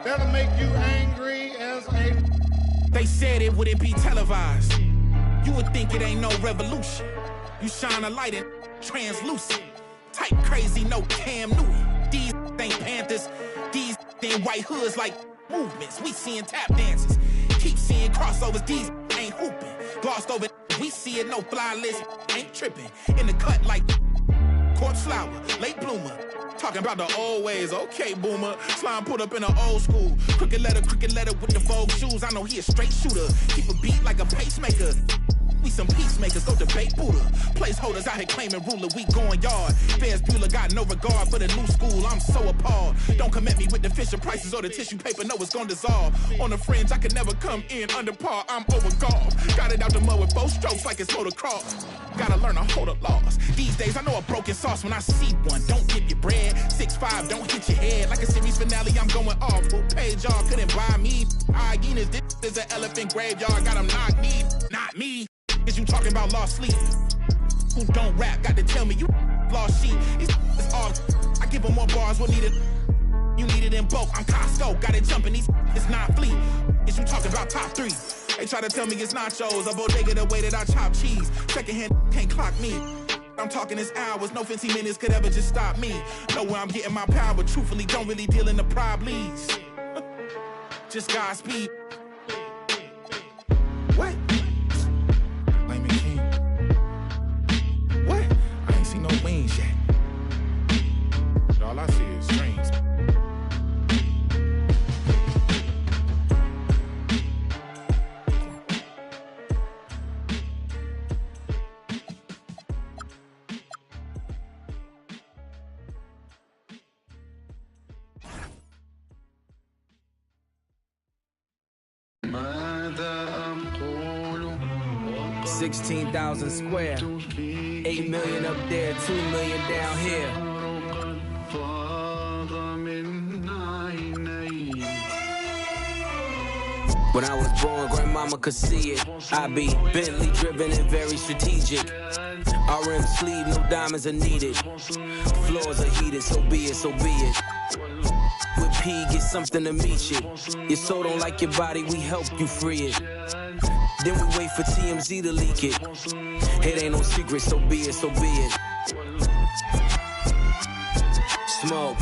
That'll make you angry as a... They said it wouldn't be televised. You would think it ain't no revolution. You shine a light and translucent. Type crazy, no Cam Newton. These ain't Panthers. These ain't white hoods like movements. We seeing tap dances. Keep seeing crossovers. These ain't hooping. Glossed over. We see it, no fly list. Ain't tripping. In the cut like corpse flower, late bloomer. Talking about the old ways, okay, boomer. Slime put up in an old school. Crooked letter with the Vogue shoes. I know he a straight shooter. Keep a beat like a pacemaker. We some peacemakers, go debate Buddha. Placeholders out here claiming ruler, we going yard. Fairs Bueller got no regard for the new school, I'm so appalled. Don't come at me with the Fisher prices or the tissue paper, no, it's gonna dissolve. On the fringe, I can never come in under par, I'm overgolfed. Got it out the mud with 4 strokes like it's motocross. Gotta learn to hold a loss. These days, I know a broken sauce when I see one. Don't dip your bread, 6'5", don't hit your head. Like a series finale, I'm going off. Who paid y'all, couldn't buy me. Hyenas, this is an elephant graveyard, got them knocked me, not me. Is you talking about lost sleep? Who don't rap, got to tell me you lost sheep. It's all, I give them more bars, what needed? You need it in bulk, I'm Costco, got it jumping, it's not fleet. Is you talking about top 3? They try to tell me it's nachos, a bodega the way that I chop cheese. Secondhand can't clock me. I'm talking this hours, no 15 minutes could ever just stop me. Know where I'm getting my power, but truthfully don't really deal in the problems. Just Godspeed. What? What? I ain't seen no wings yet. But all I see is strings. $16,000 square, 8 million up there, 2 million down here. When I was born, grandmama could see it. I be Bentley driven and very strategic. RM sleeve, no diamonds are needed. Floors are heated, so be it, so be it. With P, get something to meet you. Your soul don't like your body, we help you free it. Then we wait for TMZ to leak it. It ain't no secret, so be it, so be it. Smoke.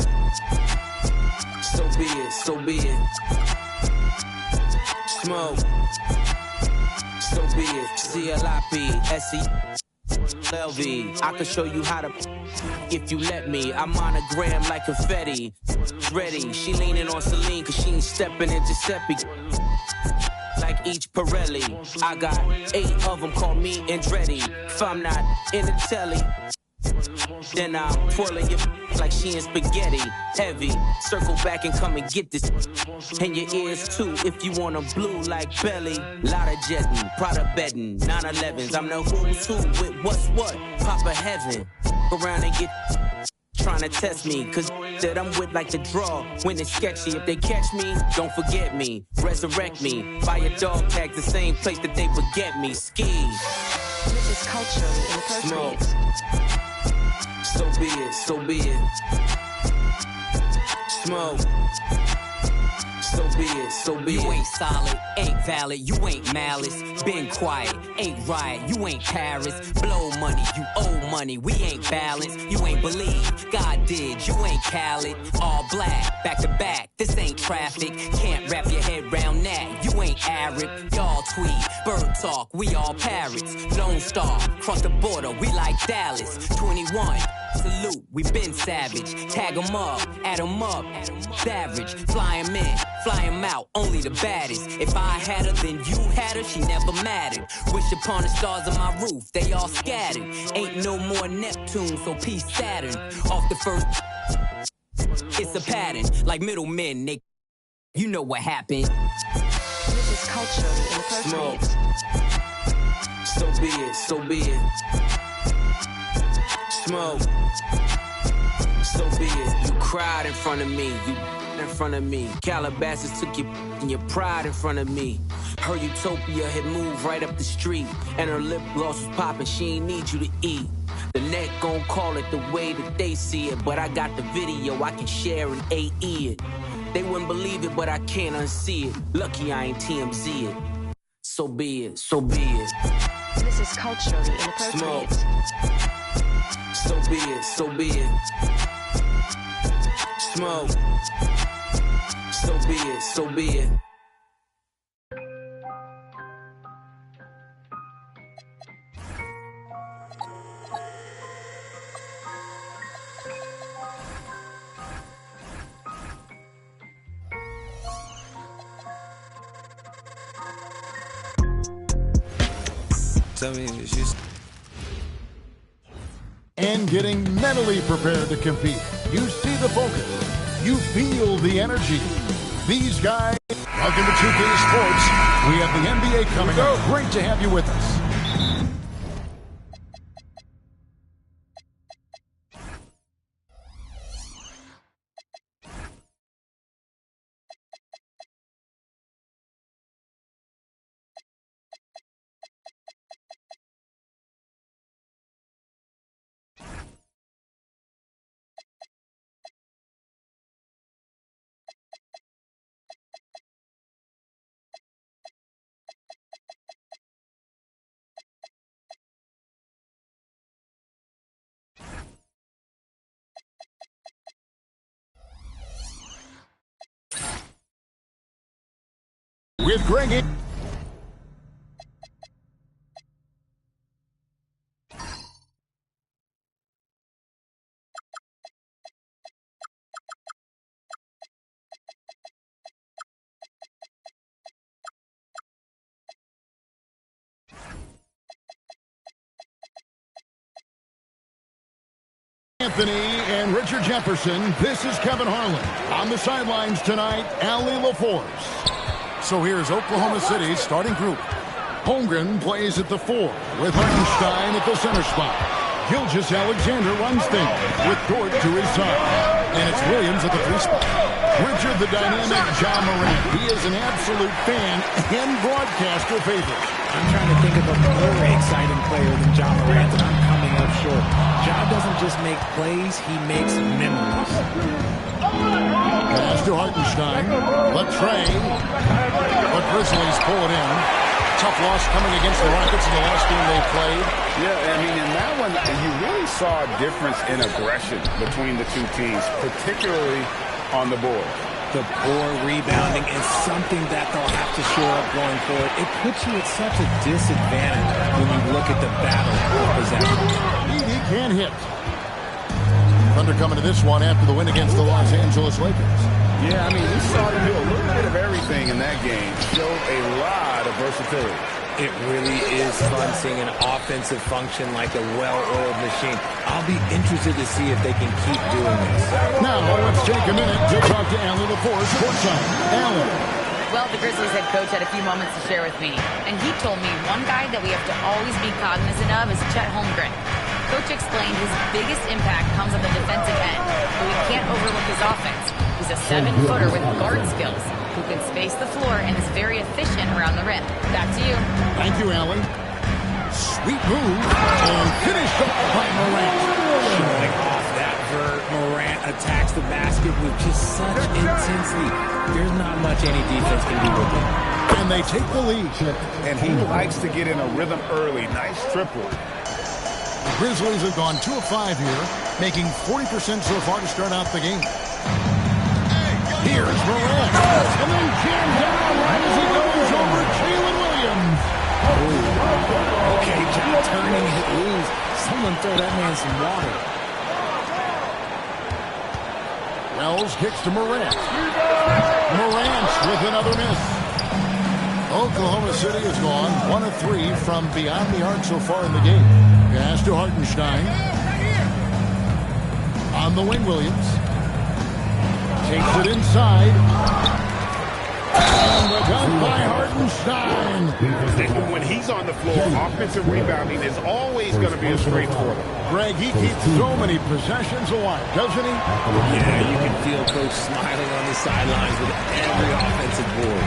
So be it, so be it. Smoke. So be it. CLIP, LV. I can show you how to if you let me. I monogram like confetti. Ready. She leaning on Celine cause she ain't stepping in Giuseppe. Like each Pirelli. I got 8 of them, call me Andretti. If I'm not in the telly, then I'm twirling your like she in spaghetti. Heavy, circle back and come and get this. And your ears too, if you want a blue like belly. Lot of jetting, Prada bedding, 911s. I'm the who's who with what's what. Papa heaven, go around and get trying to test me, cause that I'm with like the draw. When it's sketchy, if they catch me, don't forget me. Resurrect me, buy a dog tag the same place that they forget me. Ski. This is culturally inappropriate. Smoke. So be it, so be it. Smoke. So be it, so be it. You ain't solid, ain't valid, you ain't malice. Been quiet, ain't right, you ain't Paris. Blow money, you owe money, we ain't balanced. You ain't believe, God did, you ain't Khaled. All black, back to back, this ain't traffic. Can't wrap your head round that, you ain't Arab. Y'all tweet, bird talk, we all parrots. Lone Star, cross the border, we like Dallas. 21, salute, we been savage. Tag 'em up, add 'em up, savage. Fly 'em in, fly 'em out, only the baddest. If I had her, then you had her, she never mattered. Wish upon the stars on my roof, they all scattered. Ain't no more Neptune, so peace Saturn. Off the first, it's a pattern, like middlemen, they, you know what happened. This is culturally inappropriate. Smoke. So be it, so be it. Smoke. So be it. You cried in front of me, you in front of me. Calabasas took your pride in front of me. Her utopia had moved right up the street, and her lip gloss was popping. She ain't need you to eat. The net gon' call it the way that they see it, but I got the video I can share and AE it. They wouldn't believe it, but I can't unsee it. Lucky I ain't TMZ it. So be it, so be it. This is culturally inappropriate. Smoke. So be it, so be it. Smoke. So be it, so be it. I mean, it's just... And getting mentally prepared to compete. You see the focus. You feel the energy. These guys, welcome to 2K Sports. We have the NBA coming up. Great to have you with us. With Grynd. Anthony and Richard Jefferson. This is Kevin Harlan. On the sidelines tonight, Allie LaForce. So here's Oklahoma City's starting group. Holmgren plays at the 4 with Hartenstein at the center spot. Gilgeous-Alexander runs things with Dort to his side. And it's Williams at the 3 spot. Richard the dynamic John Morant. He is an absolute fan and broadcaster favorite. I'm trying to think of a more exciting player than John Morant, and I'm coming up short. John doesn't just make plays, he makes memories. Pass to Hartenstein. Latrey. The Grizzlies pull it in. Tough loss coming against the Rockets in the last game they played. Yeah, I mean, in that one, you really saw a difference in aggression between the two teams, particularly on the board. The poor rebounding is something that they'll have to shore up going forward. It puts you at such a disadvantage when you look at the battle of possession. He can hit. Thunder coming to this one after the win against the Los Angeles Lakers. Yeah, I mean, we saw them do a little bit of everything in that game. Showed a lot of versatility. It really is fun seeing an offensive function like a well-oiled machine. I'll be interested to see if they can keep doing this. Now, let's take a minute to talk to Allie LaForce, courtside. Allie. Well, the Grizzlies head coach had a few moments to share with me, and he told me one guy that we have to always be cognizant of is Chet Holmgren. Coach explained his biggest impact comes on the defensive end, but we can't overlook his offense. He's a 7-footer with guard skills who can space the floor and is very efficient around the rim. Back to you. Thank you, Allie. Sweet move and finished off by Morant. Showing off that vert, Morant attacks the basket with just such intensity. There's not much any defense can do with him. And they take the lead. And he likes to get in a rhythm early. Nice triple. The Grizzlies have gone 2 of 5 here, making 40% so far to start out the game. Here's Morant. And then jammed down right as he goes over Jalen Williams. Okay, John turning hit loose. Someone throw that man some water. Wells kicks to Morant. Morant with another miss. Oklahoma City has gone 1 of 3 from beyond the arc so far in the game. Pass to Hartenstein. On the wing, Williams. Takes it inside. And the dunk by Hartenstein. When he's on the floor, offensive rebounding is always going to be a strength for them. Greg, he keeps so many possessions alive, doesn't he? Yeah, you can feel Coach smiling on the sidelines with every offensive board.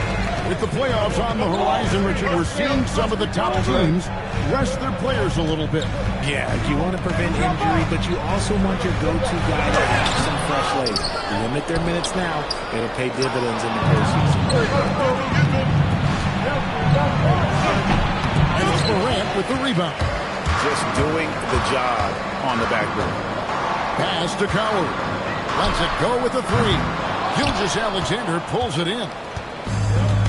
With the playoffs on the horizon, Richard, we're seeing some of the top teams rest their players a little bit. Yeah, you want to prevent injury, but you also want your go-to guy to have some fresh legs. Limit their minutes now. It'll pay dividends in the postseason. And it's Morant with the rebound. Just doing the job on the backboard. Pass to Coward. Lets it go with the three. Gilgeous-Alexander pulls it in.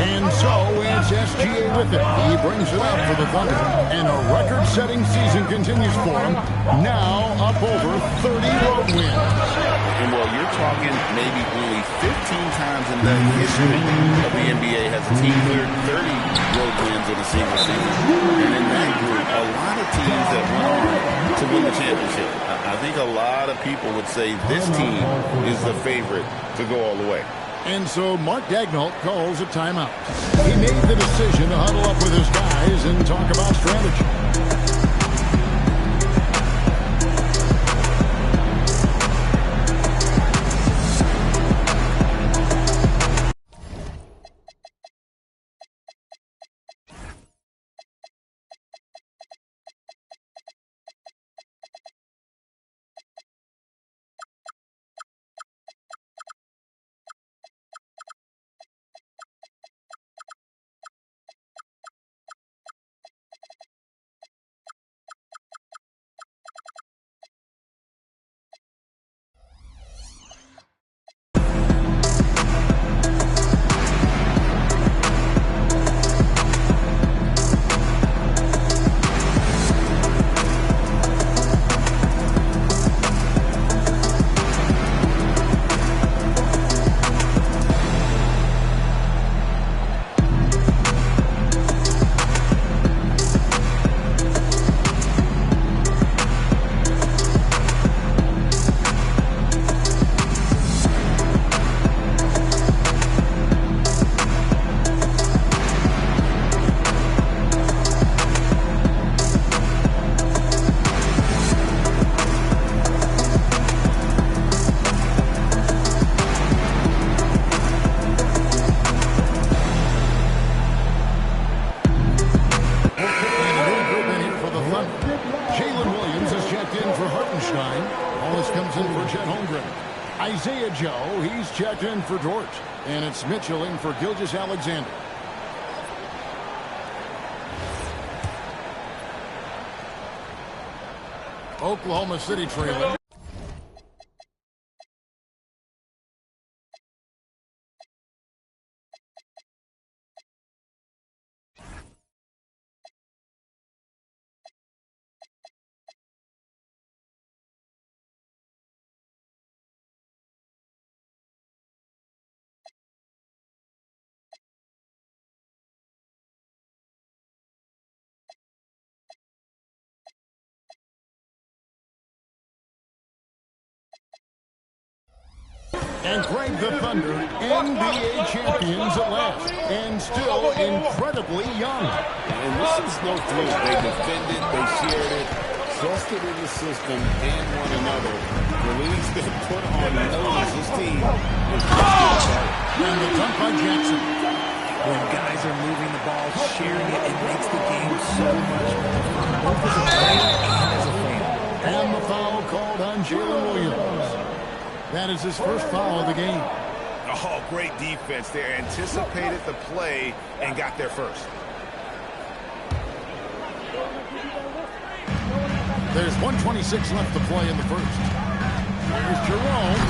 And so it's SGA with it. He brings it up for the Thunder. And a record-setting season continues for him. Now up over 30 road wins. And well, you're talking maybe only 15 times in the history of the NBA has a team cleared 30 road wins in a single season. And in that group, a lot of teams that went on to win the championship. I think a lot of people would say this team is the favorite to go all the way. And so Mark Daigneault calls a timeout. He made the decision to huddle up with his guys and talk about strategy. Isaiah Joe, he's checked in for Dort. And it's Mitchell in for Gilgeous-Alexander. Oklahoma City trailing. And Greg, the Thunder, NBA champions at last, and still incredibly young. And this is no fluke. They defended, they shared it, trusted in the system and one another. The league's been put on notice. This team is and the dunk by Jackson. When guys are moving the ball, sharing it, it makes the game so much more fun, both as a player and as a fan. And the foul called on Jalen Williams. That is his first foul of the game. Oh, great defense there. Anticipated the play and got there first. There's 1:26 left to play in the first. Here's Jerome.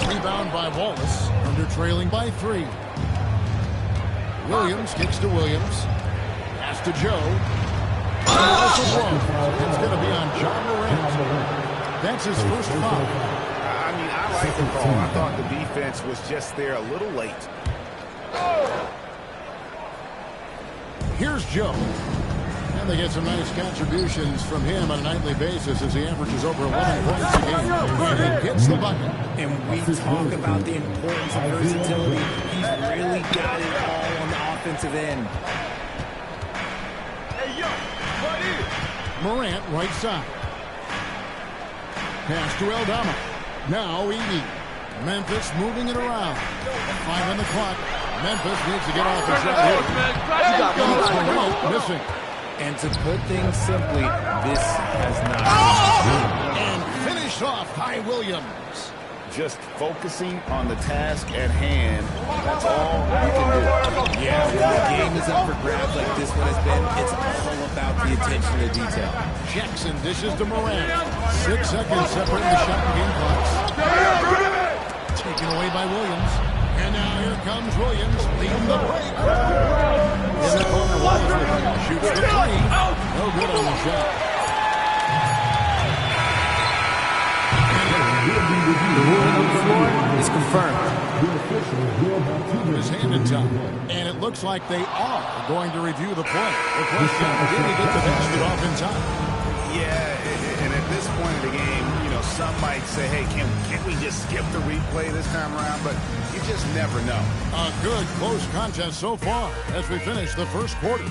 Rebound by Wallace. Under trailing by 3. Williams kicks to Williams. Pass to Joe. It's going to be on John Morant. That's his first foul. I like the call. I thought the defense was just there a little late. Here's Joe. And they get some nice contributions from him on a nightly basis as he averages over 11 points a game. And he gets the bucket. And we talk about the importance of versatility. He's really got it all on the offensive end. Morant, right side. Pass to Eldama. Now Edey. Memphis moving it around. 5 on the clock. Memphis needs to get off the shot here. Missing. And to put things simply, this has not been. And finish off by Williams. Just focusing on the task at hand. That's all you can do. Yeah, when the game is up for grabs like this one has been, it's all about the attention to detail. Jackson dishes to Morant. 6 seconds separating the shot and game clocks. Taken away by Williams. And now here comes Williams leading the break. In the corner, Wallace shoots the three. No good on the shot. The ruling on the floor is confirmed. His hand in time. And it looks like they are going to review the play. The question, did he get the basket off in time? Yeah, and at this point of the game, you know, some might say, hey, can't we just skip the replay this time around? But you just never know. A good close contest so far as we finish the first quarter.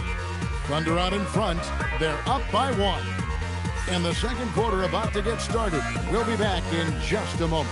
Thunder out in front. They're up by 1. And the second quarter about to get started. We'll be back in just a moment.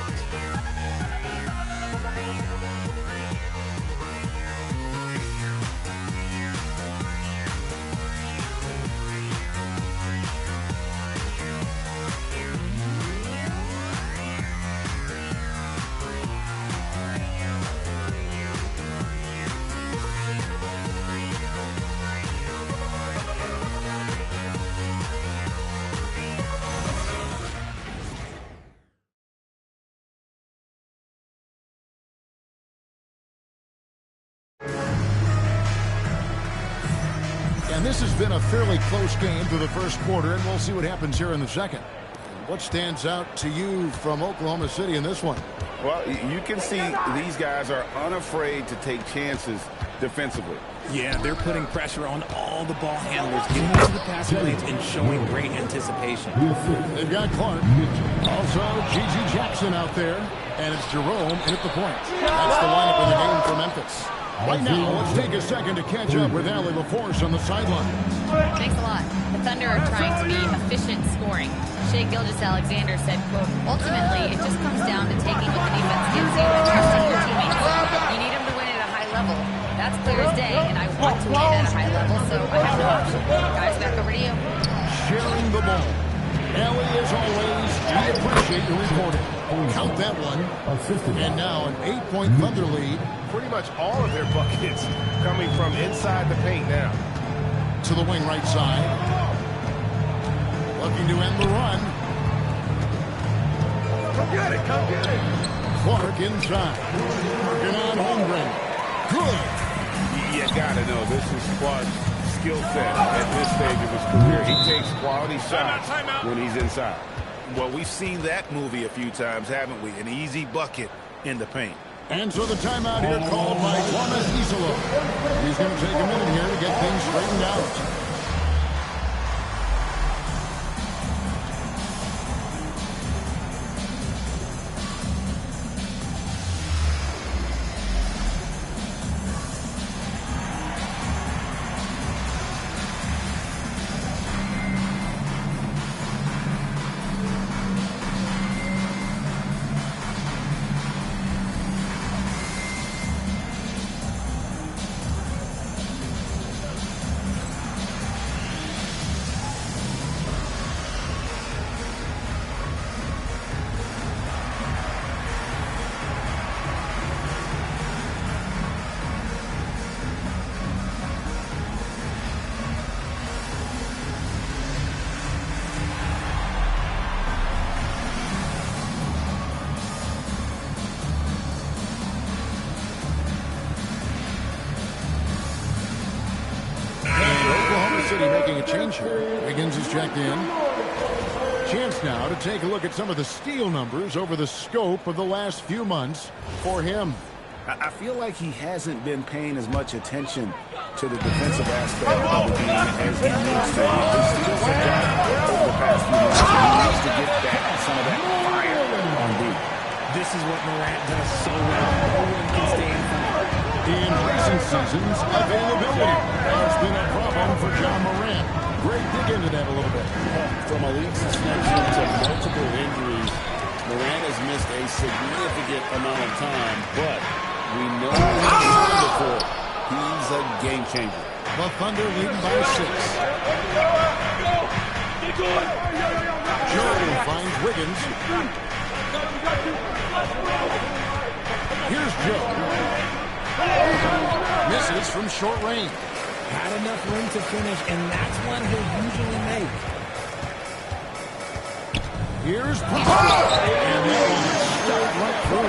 And this has been a fairly close game through the first quarter, and we'll see what happens here in the second. What stands out to you from Oklahoma City in this one? Well, you can see these guys are unafraid to take chances defensively. Yeah, they're putting pressure on all the ball handlers, getting into the passing lanes and showing great anticipation. They've got Clark. Also, Gigi Jackson out there. And it's Jerome in at the point. That's the lineup in the game for Memphis. Right now, let's take a second to catch up with Allie LaForce on the sideline. Thanks a lot. The Thunder are trying to be efficient scoring. Shai Gilgeous-Alexander said, quote, ultimately, it just comes down to taking what the defense gives you and trusting your teammates. You need them to win at a high level. That's clear as day, and I want to win at a high level, so I have no option. Guys, back over to you. Sharing the ball. Allie, as always, we appreciate your reporting. Count that one. And now an 8-point Thunder lead. Pretty much all of their buckets coming from inside the paint now. To the wing right side. Looking to end the run. Come get it, come get it. Clark inside. Working on Holmgren. Good. You gotta know, this is Clark's skill set at this stage of his career. He takes quality shots when he's inside. Well, we've seen that movie a few times, haven't we? An easy bucket in the paint. And so the timeout here called by Thomas Isola. He's going to take a minute here to get things straightened out. Making a change here. Wiggins is checked in. Chance now to take a look at some of the steal numbers over the scope of the last few months for him. I feel like he hasn't been paying as much attention to the defensive aspect of the game as he needs to. His steals have dropped over the past few months, and he needs to get back to some of that fire on D. This is what Morant does so well. No one can stand for him. In recent seasons, availability has been a problem for John Morant. Greg, dig into that a little bit. From a league suspension to multiple injuries, Morant has missed a significant amount of time, but we know he's wonderful. He's a game changer. The Thunder leading by 6. Jordan finds Wiggins. Here's Joe. Misses from short range. Had enough room to finish, and that's one he'll usually make. Here's Bronson. And that one is straight right through.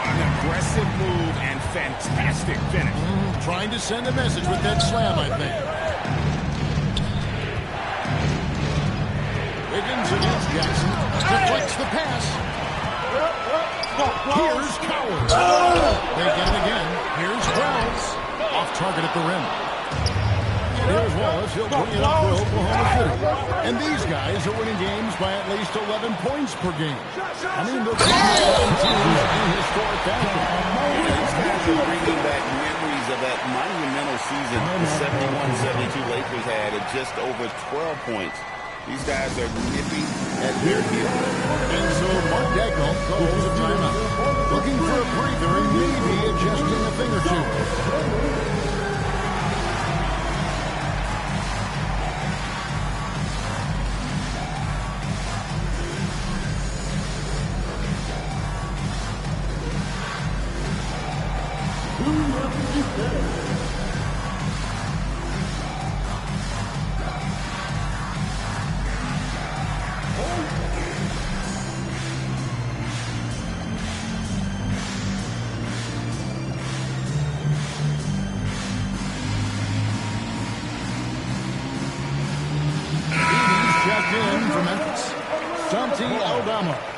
An aggressive move and fantastic finish. Trying to send a message with that slam, I think. Wiggins against Jackson. Deflects the pass. Here's Coward. They get it again. Here's Wells. Off target at the rim. And here's Wallace. He'll bring it up for Oklahoma City. And these guys are winning games by at least 11 points per game. I mean, they're in historic fashion. These guys are bringing back memories of that monumental season the 71-72 Lakers had at just over 12 points. These guys are nipping at their heels. And so Mark Dagnall calls a timeout. Looking for a breather and maybe adjusting a thing or two.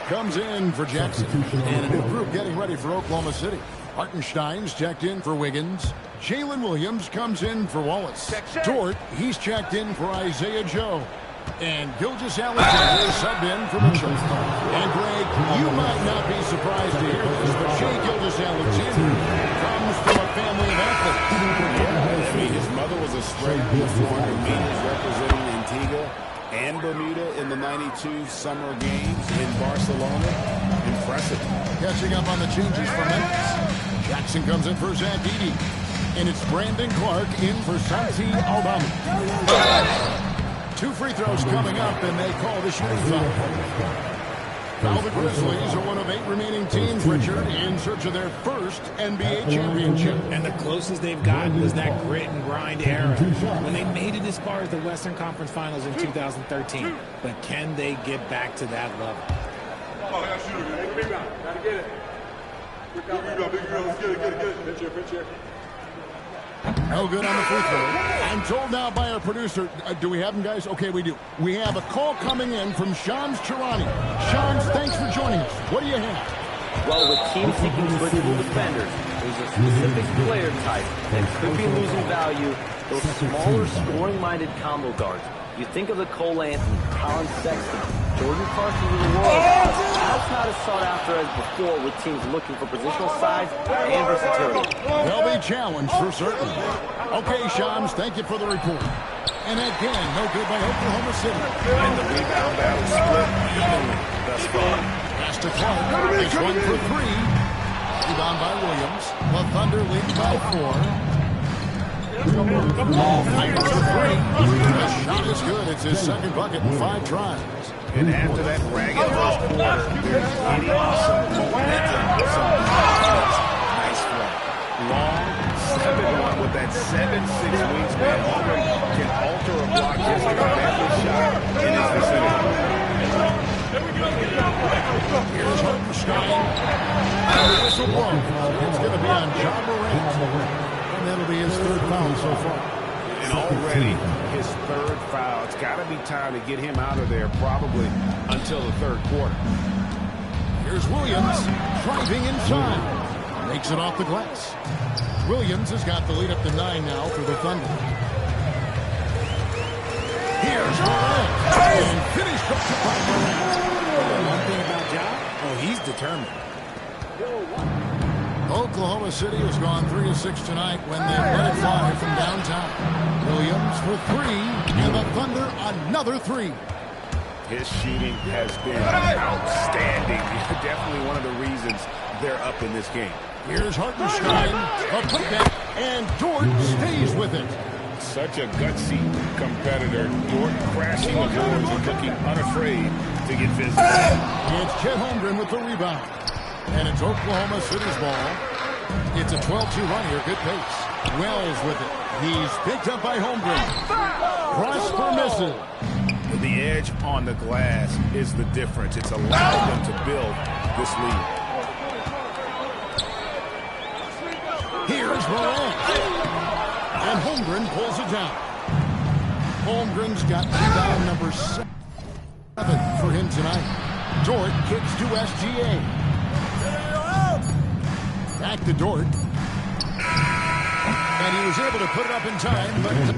Comes in for Jackson. And a new group getting ready for Oklahoma City. Hartenstein's checked in for Wiggins. Jalen Williams comes in for Wallace. Dort, he's checked in for Isaiah Joe. And Gilgeous Alexander is subbed in for Mitchell. And Greg, you might not be surprised to hear this, but Shai Gilgeous-Alexander comes from a family of athletes. I mean, his mother was a straight 400 meters representing Antigua and Bermuda in the 92 summer games in Barcelona. Impressive. Catching up on the changes for Memphis. Jackson comes in for Zach Edey. And it's Brandon Clark in for Santi Aldama. 2 free throws coming up, and they call the shooting foul. Now the Grizzlies are one of 8 remaining teams, Richard, in search of their first NBA championship. And the closest they've gotten was that grit and grind era when they made it as far as the Western Conference Finals in 2013. But can they get back to that level? Oh, I got shooter. Big round. Gotta get it. Big round. Let's get it. Pitch here. No good on the free throw. I'm told now by our producer, do we have him, guys? Okay, we do. We have a call coming in from Shams Charania. Shams, thanks for joining us. What do you have? Well, with teams seeking switchable defenders, there's a specific player type that could be losing value, those smaller scoring-minded combo guards. You think of the Cole Anthony, Colin Sexton, Jordan Clarkson of the world. That's not as sought after as before with teams looking for positional size and versatility. They'll be challenged for certain. Okay, Shams, thank you for the report. And again, no good by Oklahoma City. And the rebound battle split evenly thus far. Pass to Clark. It's 1 for 3. Rebound by Williams. The Thunder lead by 4. Fires for 3. The shot is good. It's his second bucket in 5 tries. And after that ragged first quarter, there's getting some momentum, some nice flow. Long, 7-1 with that 7'6" wingspan. Auburn can alter a block just like a backward shot in his vicinity. Here's Hartenstein. And the whistle blows. It's going to be on John Morant. And that'll be his 3rd foul so far. And already his 3rd foul. It's got to be time to get him out of there probably until the 3rd quarter. Here's Williams driving inside. Makes it off the glass. Williams has got the lead up to 9 now for the Thunder. Here's Morant. And finished up by Morant. One thing about Ja, he's determined. Oklahoma City has gone 3 of 6 tonight when they let it fly from downtown. Williams for 3, and the Thunder another 3. His shooting has been outstanding. Definitely one of the reasons they're up in this game. Here's Hartenstein, a putback, and Dort stays with it. Such a gutsy competitor. Dort crashing the boards and looking unafraid to get physical. It's Chet Holmgren with the rebound. And it's Oklahoma City's ball. It's a 12-2 run here. Good pace. Wells with it. He's picked up by Holmgren. Prosper misses. The edge on the glass is the difference. It's allowed them to build this lead. Here's Morant. And Holmgren pulls it down. Holmgren's got rebound number 7 for him tonight. Dort kicks to SGA. Back to Dort. And he was able to put it up in time, but...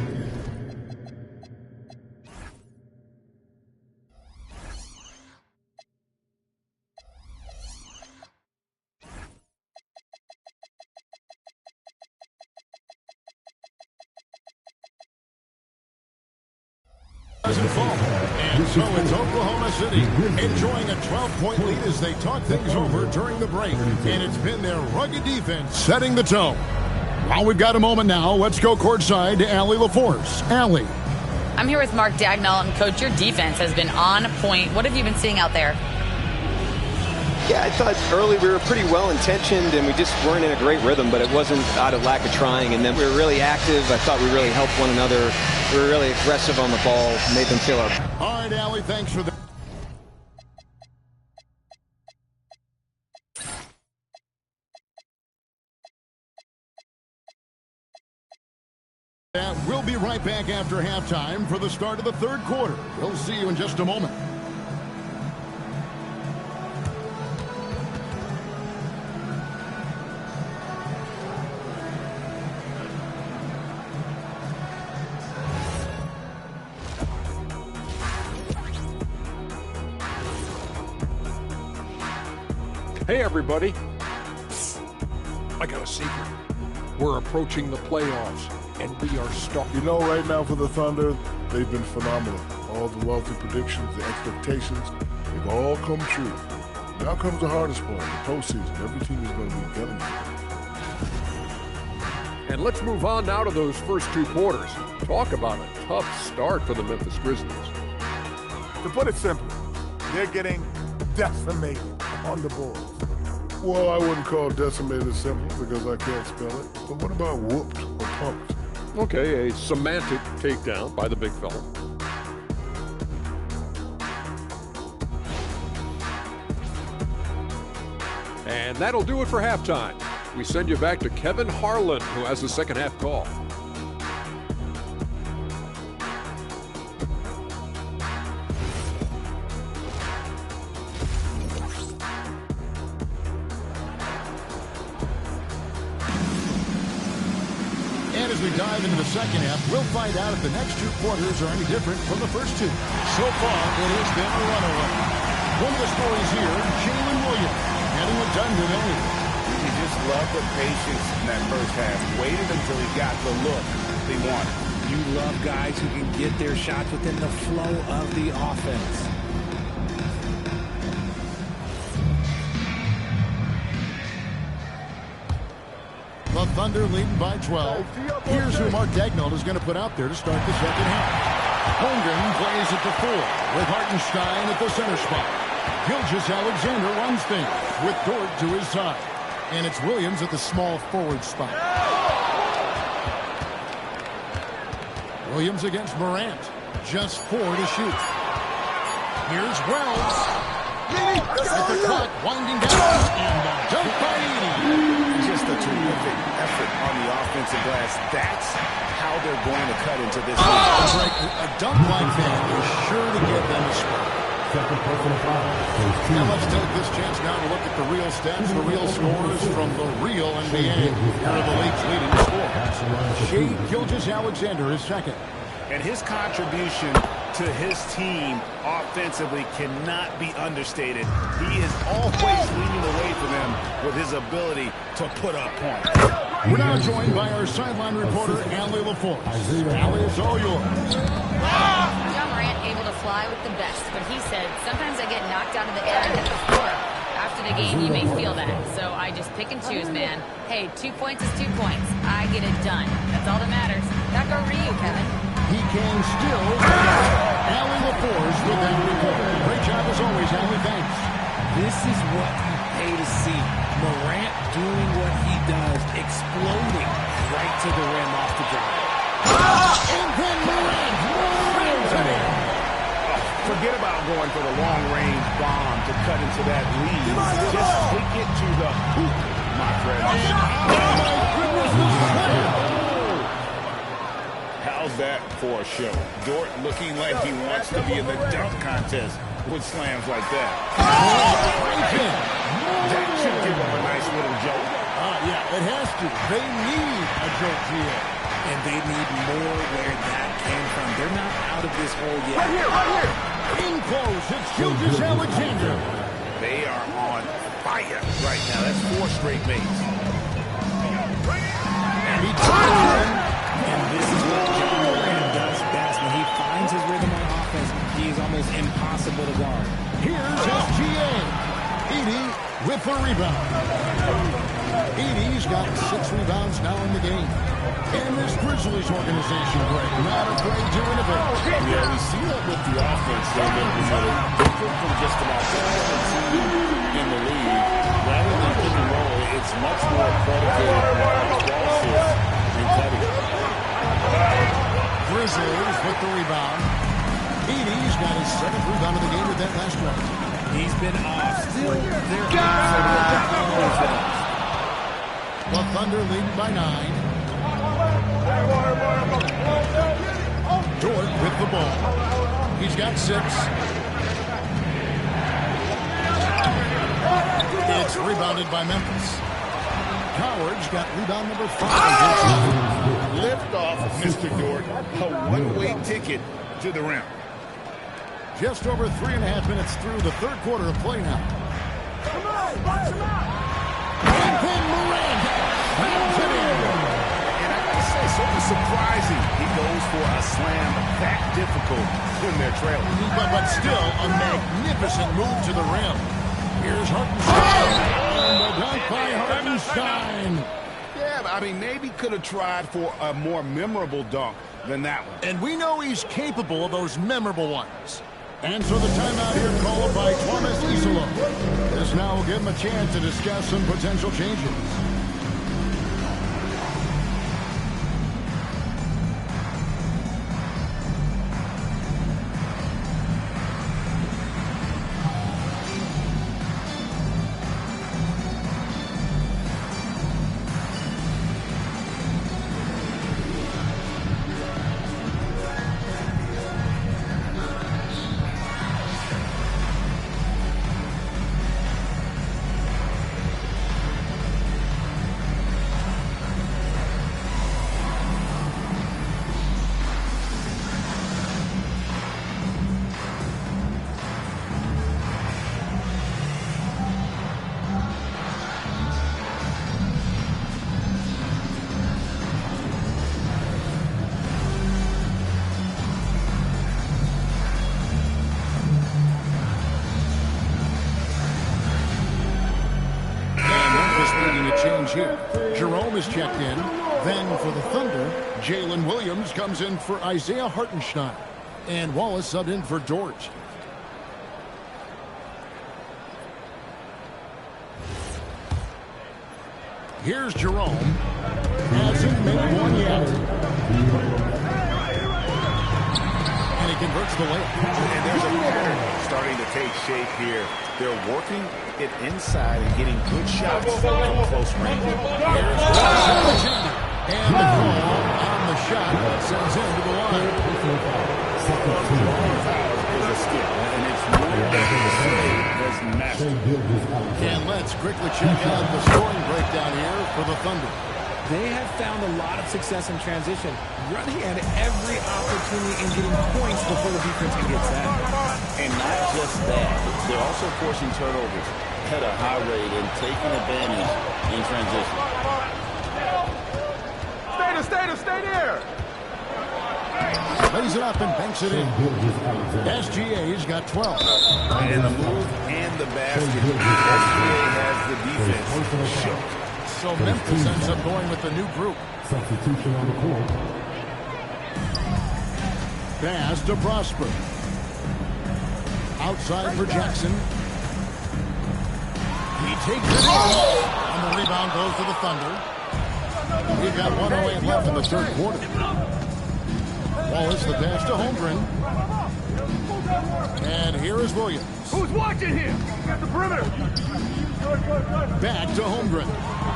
doesn't fall. And so it's Oklahoma City enjoying a 12-point lead as they talk things over during the break. And it's been their rugged defense setting the tone. Well, we've got a moment now. Let's go courtside to Allie LaForce. Allie. I'm here with Mark Dagnall, and Coach, your defense has been on point. What have you been seeing out there? Yeah, I thought early we were pretty well-intentioned, and we just weren't in a great rhythm, but it wasn't out of lack of trying. And then we were really active. I thought we really helped one another. We were really aggressive on the ball, made them feel our... All right, Allie, thanks for the... We'll be right back after halftime for the start of the third quarter. We'll see you in just a moment. Hey, everybody. I got a secret. We're approaching the playoffs, and we are stuck. You know, right now for the Thunder, they've been phenomenal. All the lofty predictions, the expectations, they've all come true. Now comes the hardest part, the postseason. Every team is going to be getting it. And let's move on now to those first 2 quarters. Talk about a tough start for the Memphis Grizzlies. To put it simply, they're getting decimated on the boards. Well, I wouldn't call decimated simple because I can't spell it. But what about whooped or pumped? Okay, a semantic takedown by the big fella. And that'll do it for halftime. We send you back to Kevin Harlan, who has the second half call. As we dive into the second half, we'll find out if the next 2 quarters are any different from the first 2. So far, it has been a runaway. One of the stories here, Jalen Williams, getting it done today. You just love the patience in that first half. Waited until he got the look they wanted. You love guys who can get their shots within the flow of the offense. The Thunder leading by 12. Here's who Mark Dagnall is going to put out there to start the second half. Holmgren plays at the 4 with Hartenstein at the center spot. Gilgeous-Alexander runs things with Dort to his side. And it's Williams at the small forward spot. Williams against Morant. Just 4 to shoot. Here's Wells. At the clock, winding down. And the dunk by Edey. Just a terrific effort on the offensive glass. That's how they're going to cut into this. A dunk like that is sure to give them a spark. Now let's take this chance now to look at the real stats, the real scores from the real NBA. Here are the league's leading scorers. Shai Gilgeous-Alexander is second. And his contribution to his team offensively cannot be understated. He is always leading the way for them with his ability to put up points. We're now joined by our sideline reporter, Allie LaForce. Allie, it's all yours. John Morant able to fly with the best, but he said, sometimes I get knocked out of the air and hit the floor. After the game, you may feel that, so I just pick and choose, man. Hey, 2 points is 2 points. I get it done. That's all that matters. Back over to you, Kevin. He can still Allie LaForce with that report. Great job as always, Allie. Thanks. This is what you pay to see. Morant doing what he does, exploding right to the rim off the drive. And then Morant brings it in. Forget about going for the long-range bomb to cut into that lead. Just take it to the hoop, my friend. How's that for a show? Dort looking like he wants to be in the dunk contest with slams like that. That should give him a nice little joke. Yeah, it has to. They need a joke here. And they need more where that came from. They're not out of this hole yet. Right here. In close, it's Gilgeous-Alexander. They are on fire right now. That's 4 straight mates. And he tries it. And this is what John Morant does best. When he finds his rhythm on offense, he is almost impossible to guard. Here's SGA. Edey with the rebound. Edey's got 6 rebounds now in the game. And this Grizzlies organization, Greg, not afraid to innovate. Yeah, we see that with the offense. They've implemented different from just about every other team in the league. Rather than pick and roll, it's much more predicated on crosses and cutting. Grizzlies with the rebound. Edey's got his 7th rebound of the game with that last one. He's been off. Still, they're the Thunder leading by 9. Dort with the ball. He's got 6. It's rebounded by Memphis. Howard's got rebound number 5. Lift off, Mr. Dort. A one-way ticket to the rim. Just over 3.5 minutes through the third quarter of play now. Come on, watch him out. And then Morant slams it in. And I gotta say, sort of surprising he goes for a slam that difficult when they're trailing. But still a magnificent move to the rim. Here's Hartenstein. And the dunk by Hartenstein. Yeah, I mean, maybe could have tried for a more memorable dunk than that one. And we know he's capable of those memorable ones. And so the timeout here called by Thomas Isola. This now will give him a chance to discuss some potential changes. Here. Jerome is checked in. Then for the Thunder, Jalen Williams comes in for Isaiah Hartenstein. And Wallace subbed in for Dort. Here's Jerome. Hasn't made one yet. And he converts the layup. And there's a pattern starting to take shape here. They're working it inside and getting good shots from close range. Here's Alexander. And the call on the shot sends him to the line. Is a skill, and it's more Slade has mastered. And let's quickly check out the scoring breakdown here for the Thunder. They have found a lot of success in transition, running at every opportunity and getting points before the defense can get set. And not just that, they're also forcing turnovers at a high rate and taking advantage in transition. Stay there! Lays it up and banks it in. SGA's got 12. And the move and the basket. SGA has the defense shook. So Memphis ends up going with the new group. Substitution on the court. Pass to Prosper. Outside for Jackson. He takes it in. And the rebound goes to the Thunder. We've got 1:08 left in the third quarter. Wallace the pass to Holmgren. And here is Williams. Who's watching here? At the perimeter. Back to Holmgren.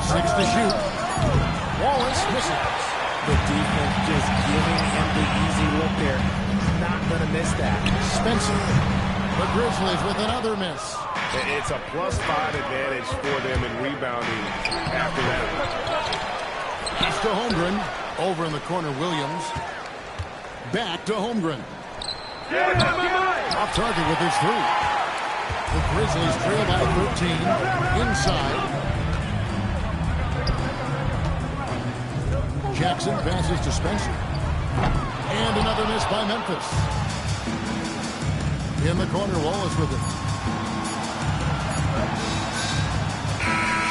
6 to shoot. Wallace misses. The defense just giving him the easy look there. Not going to miss that. Spencer. The Grizzlies with another miss. It's a +5 advantage for them in rebounding after that. Pass to Holmgren. Over in the corner, Williams. Back to Holmgren. Off target with his three. The Grizzlies trail by 13. Inside. Jackson passes to Spencer. And another miss by Memphis. In the corner, Wallace with it.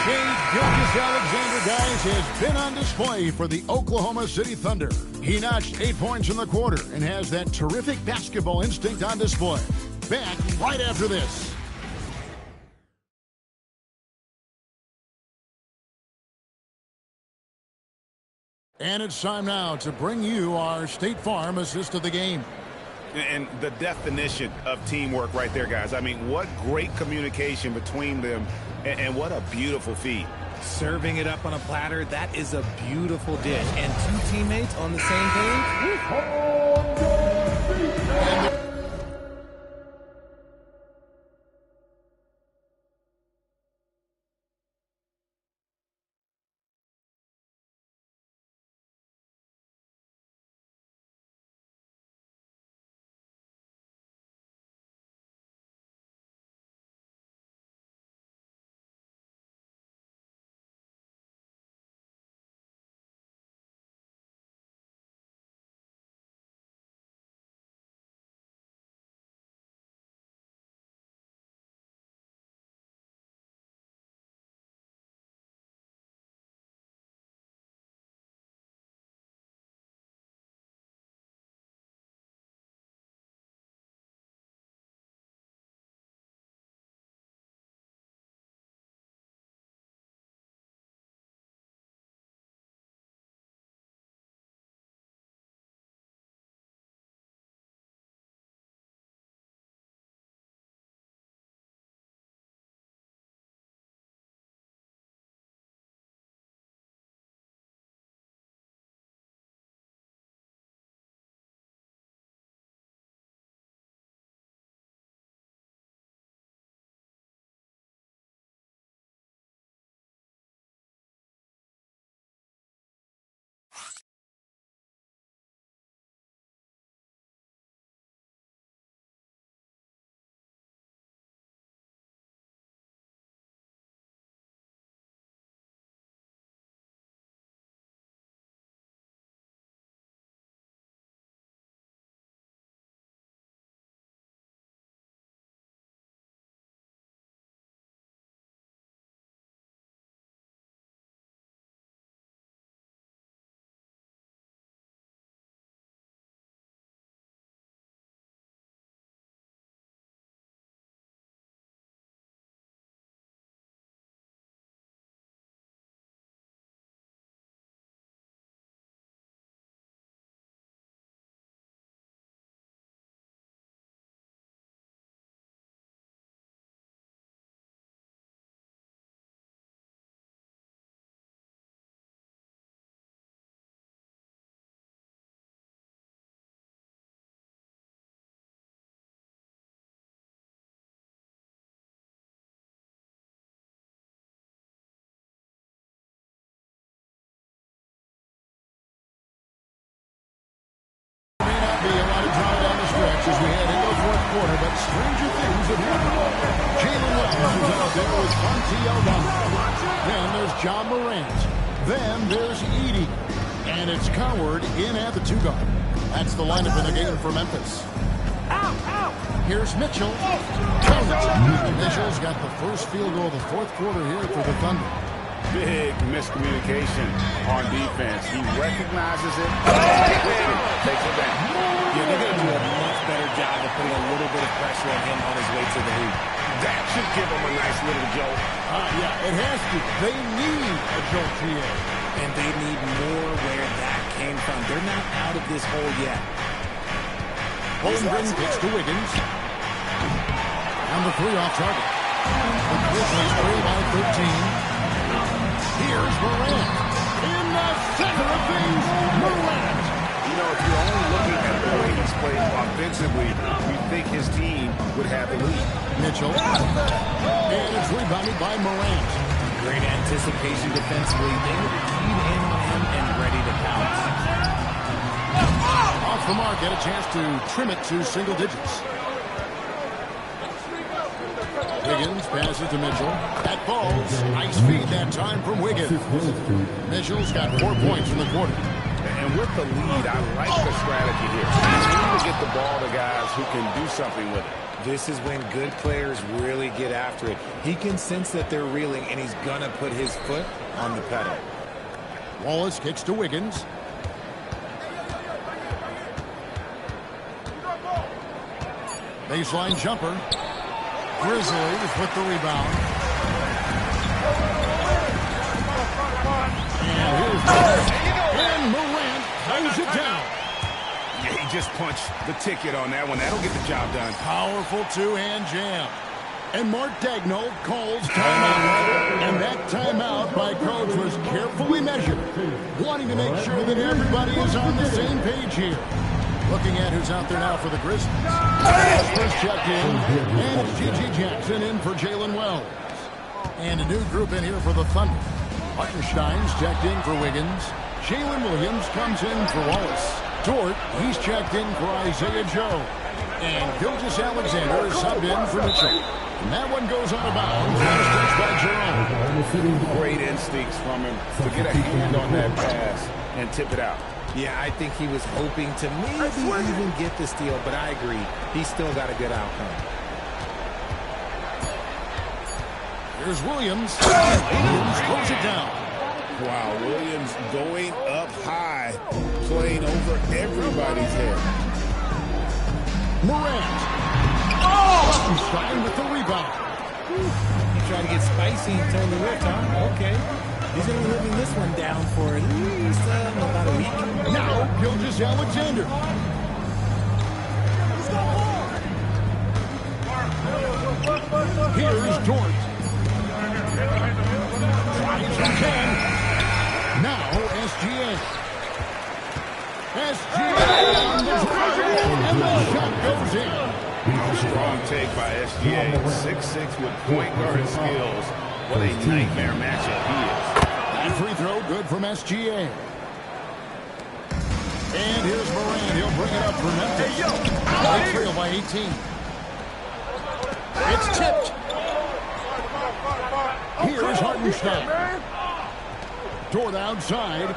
Shea Gilgeous-Alexander, guys, has been on display for the Oklahoma City Thunder. He notched 8 points in the quarter and has that terrific basketball instinct on display. Back right after this. And it's time now to bring you our State Farm assist of the game. And the definition of teamwork right there, guys. I mean, what great communication between them, and what a beautiful feed. Serving it up on a platter, that is a beautiful dish. And two teammates on the same page. quarter, but stranger things have happened. Jalen Wells is out there with Montiel Dunn. Then there's John Morant. Then there's Edey. And it's Coward in at the 2-guard. That's the lineup in the game for Memphis. Here's Mitchell. Count it. Mitchell's got the first field goal of the fourth quarter here for the Thunder. Big miscommunication on defense. He recognizes it, takes it back. Yeah, they're going to do a much better job of putting a little bit of pressure on him on his way to the hoop. That should give him a nice little jolt. Yeah, it has to. They need a jolt here. And they need more where that came from. They're not out of this hole yet. Holmgren gets to Wiggins. And the 3 off target. The Grizzlies trail by 13. Here's Morant. In the center of things, Morant. You know, if you're only looking at the way he's played offensively, you think his team would have the lead. Mitchell. And it's rebounded by Morant. Great anticipation defensively. They were keyed in on him and ready to pounce. Off the mark, get a chance to trim it to single digits. Wiggins passes to Mitchell. That falls. Nice feed that time from Wiggins. Mitchell's got 4 points in the quarter. And with the lead, I like the strategy here. You need to get the ball to guys who can do something with it. This is when good players really get after it. He can sense that they're reeling, and he's going to put his foot on the pedal. Wallace kicks to Wiggins. Baseline jumper. Grizzlies with the rebound. And here's Morant throws it down. Yeah, he just punched the ticket on that one. That'll get the job done. Powerful two-hand jam. And Mark Daigneault calls timeout. And that timeout by coach was carefully measured, wanting to make sure that everybody is on the same page here. Looking at who's out there now for the Grizzlies. First checked in, and it's G.G. Jackson in for Jalen Wells. And a new group in here for the Thunder. Hartenstein's checked in for Wiggins. Jalen Williams comes in for Wallace. Dort, he's checked in for Isaiah Joe. And Gilgeous-Alexander is subbed in for Mitchell. And that one goes out of bounds. By Jerome. Great instincts from him to get a hand on that pass and tip it out. Yeah, I think he was hoping to maybe even get the steal, but I agree. He still got a good outcome. Here's Williams. Williams throws it down. Wow, Williams going up high, playing over everybody's head. Morant. Oh! Stein with the rebound. He tried to get spicy and totally ripped, huh? Okay. He's going to be living this one down for at least about a week. Now, Gilgeous-Alexander. Here's Dort. Tries again. Now, SGA. SGA on the drive, and the shot goes in. Strong take by SGA. 6'6" with point guard skills. What a nightmare matchup he is. And free throw good from SGA. And here's Morant. He'll bring it up for Memphis. They trail by 18. It's tipped. Here's Hartenstein. Toward outside.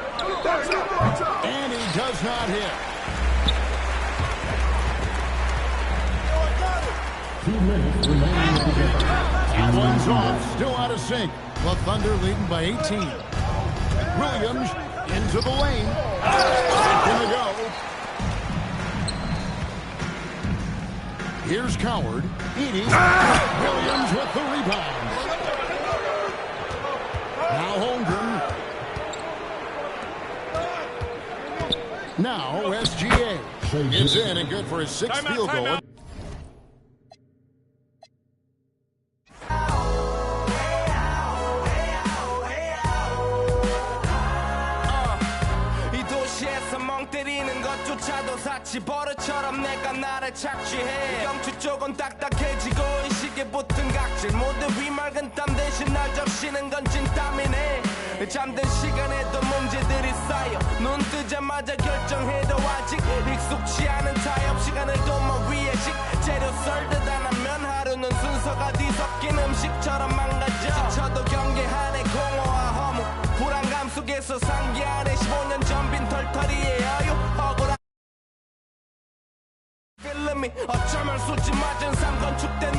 And he does not hit. 2 minutes remaining. That one's off. Still out of sync. The Thunder leading by 18. Williams into the lane. Second to go. Here's Coward. Edey. Williams with the rebound. Now Holmgren. Now SGA is in and good for his 6th field goal. 마치 버릇처럼 내가 나를 착취해 경추 쪽은 딱딱해지고 의식에 붙은 각질 모두 위맑은 땀 대신 날 적시는 건 진땀이네 잠든 시간에도 문제들이 쌓여 눈 뜨자마자 결정해도 아직 익숙치 않은 타협 시간을 도마 위에 식재료 썰 속에서 상기하네 15년 전 빈 털털이에요 억울한 필름이 어쩌면 수치 맞은 삶 건축된